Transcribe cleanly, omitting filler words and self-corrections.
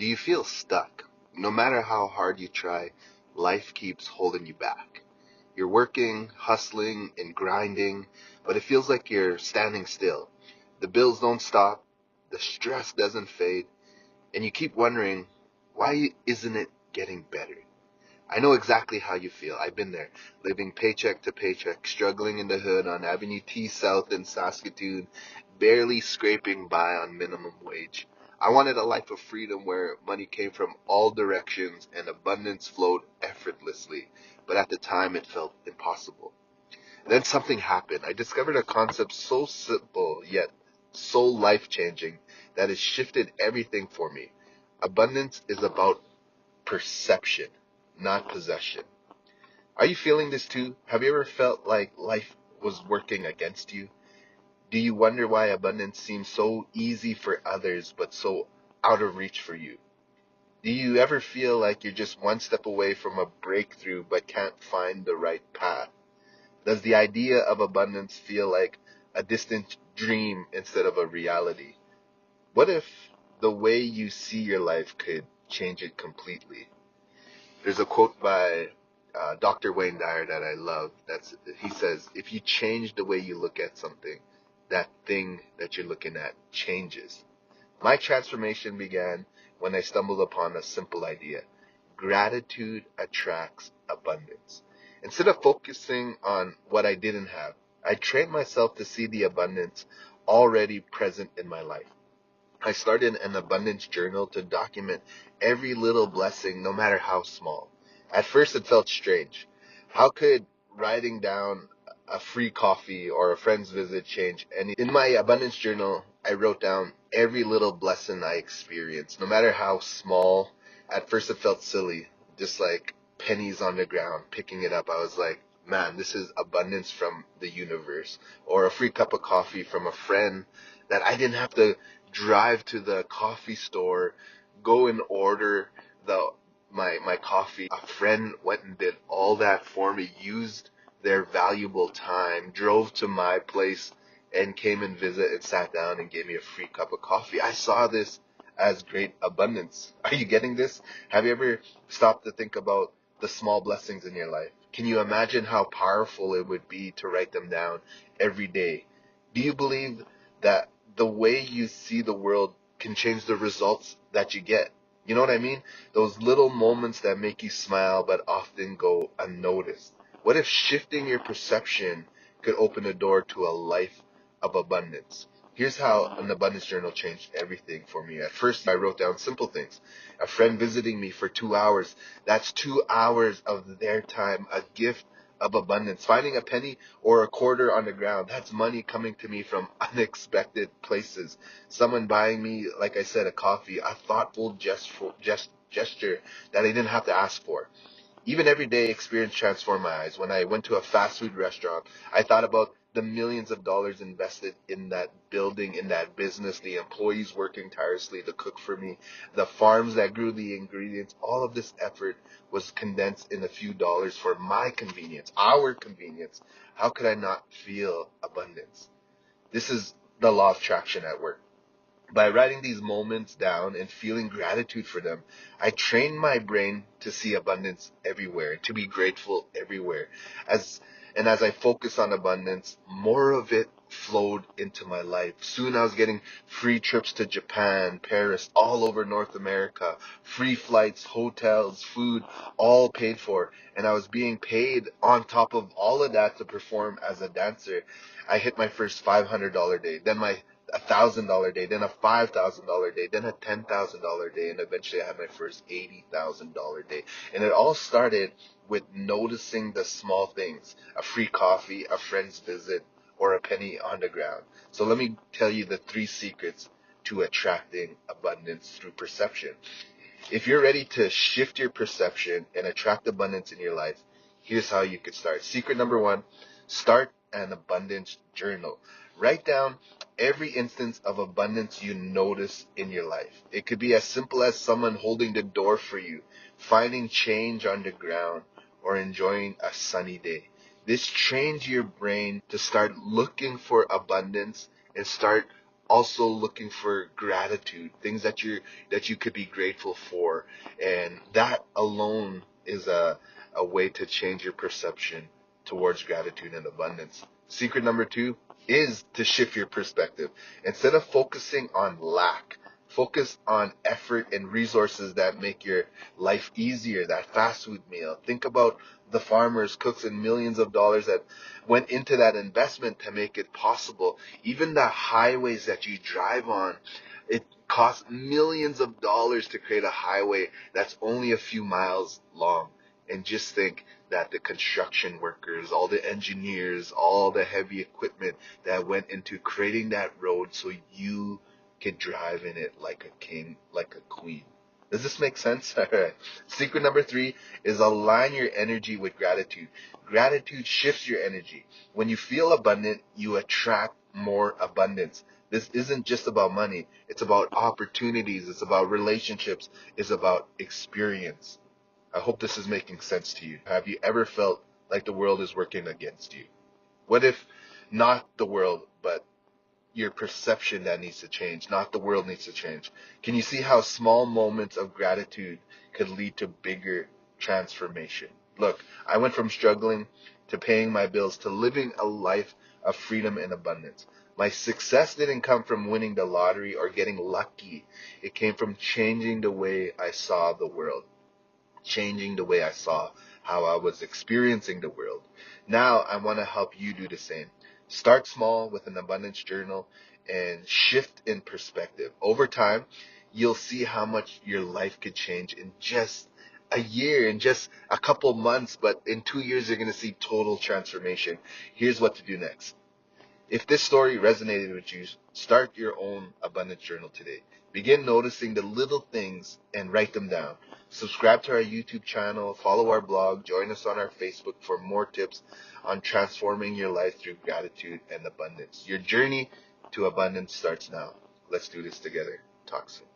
Do you feel stuck? No matter how hard you try, life keeps holding you back. You're working, hustling, and grinding, but it feels like you're standing still. The bills don't stop, the stress doesn't fade, and you keep wondering, why isn't it getting better? I know exactly how you feel. I've been there, living paycheck to paycheck, struggling in the hood on Avenue T South in Saskatoon, barely scraping by on minimum wage. I wanted a life of freedom where money came from all directions and abundance flowed effortlessly, but at the time it felt impossible. Then something happened. I discovered a concept so simple yet so life-changing that it shifted everything for me. Abundance is about perception, not possession. Are you feeling this too? Have you ever felt like life was working against you? Do you wonder why abundance seems so easy for others but so out of reach for you? Do you ever feel like you're just one step away from a breakthrough but can't find the right path? Does the idea of abundance feel like a distant dream instead of a reality? What if the way you see your life could change it completely? There's a quote by Dr. Wayne Dyer that I love. He says, if you change the way you look at something, that thing that you're looking at changes. My transformation began when I stumbled upon a simple idea. Gratitude attracts abundance. Instead of focusing on what I didn't have, I trained myself to see the abundance already present in my life. I started an abundance journal to document every little blessing, no matter how small. At first, it felt strange. How could writing down a free coffee or a friend's visit change? And in my abundance journal, I wrote down every little blessing I experienced, no matter how small. At first, it felt silly, just like pennies on the ground. Picking it up, I was like, man, this is abundance from the universe. Or a free cup of coffee from a friend that I didn't have to drive to the coffee store, go and order my coffee. A friend went and did all that for me, used their valuable time, drove to my place and came and visit and sat down and gave me a free cup of coffee. I saw this as great abundance. Are you getting this? Have you ever stopped to think about the small blessings in your life? Can you imagine how powerful it would be to write them down every day? Do you believe that the way you see the world can change the results that you get? You know what I mean? Those little moments that make you smile but often go unnoticed. What if shifting your perception could open a door to a life of abundance? Here's how an abundance journal changed everything for me. At first, I wrote down simple things. A friend visiting me for 2 hours. That's 2 hours of their time, a gift of abundance. Finding a penny or a quarter on the ground. That's money coming to me from unexpected places. Someone buying me, like I said, a coffee, a thoughtful gesture that I didn't have to ask for. Even everyday experience transformed my eyes. When I went to a fast food restaurant, I thought about the millions of dollars invested in that building, in that business, the employees working tirelessly to cook for me, the farms that grew the ingredients. All of this effort was condensed in a few dollars for my convenience, our convenience. How could I not feel abundance? This is the law of attraction at work. By writing these moments down and feeling gratitude for them, I trained my brain to see abundance everywhere, to be grateful everywhere. As as I focused on abundance, more of it flowed into my life. Soon I was getting free trips to Japan, Paris, all over North America, free flights, hotels, food, all paid for. And I was being paid on top of all of that to perform as a dancer. I hit my first $500 day, then my $1,000 day, then a $5,000 day, then a $10,000 day, and eventually I had my first $80,000 day. And it all started with noticing the small things: a free coffee, a friend's visit, or a penny on the ground. So let me tell you the 3 secrets to attracting abundance through perception. If you're ready to shift your perception and attract abundance in your life, here's how you could start. Secret number 1, start an abundance journal. Write down every instance of abundance you notice in your life. It could be as simple as someone holding the door for you, finding change on the ground, or enjoying a sunny day. This trains your brain to start looking for abundance and start also looking for gratitude, things that you could be grateful for. And that alone is a way to change your perception towards gratitude and abundance. Secret number two is to shift your perspective. Instead of focusing on lack, focus on effort and resources that make your life easier. That fast food meal. Think about the farmers, cooks, and millions of dollars that went into that investment to make it possible. Even the highways that you drive on, it costs millions of dollars to create a highway that's only a few miles long. And just think that the construction workers, all the engineers, all the heavy equipment that went into creating that road so you could drive in it like a king, like a queen. Does this make sense? All right. Secret number three is align your energy with gratitude. Gratitude shifts your energy. When you feel abundant, you attract more abundance. This isn't just about money. It's about opportunities. It's about relationships. It's about experience. I hope this is making sense to you. Have you ever felt like the world is working against you? What if not the world, but your perception that needs to change, not the world needs to change? Can you see how small moments of gratitude could lead to bigger transformation? Look, I went from struggling to paying my bills to living a life of freedom and abundance. My success didn't come from winning the lottery or getting lucky. It came from changing the way I saw the world, changing the way I saw how I was experiencing the world. Now I want to help you do the same. Start small with an abundance journal and shift in perspective. Over time, you'll see how much your life could change in just a year, in just a couple months, but in 2 years, you're going to see total transformation. Here's what to do next. If this story resonated with you, start your own abundance journal today. Begin noticing the little things and write them down. Subscribe to our YouTube channel, follow our blog, join us on our Facebook for more tips on transforming your life through gratitude and abundance. Your journey to abundance starts now. Let's do this together. Talk soon.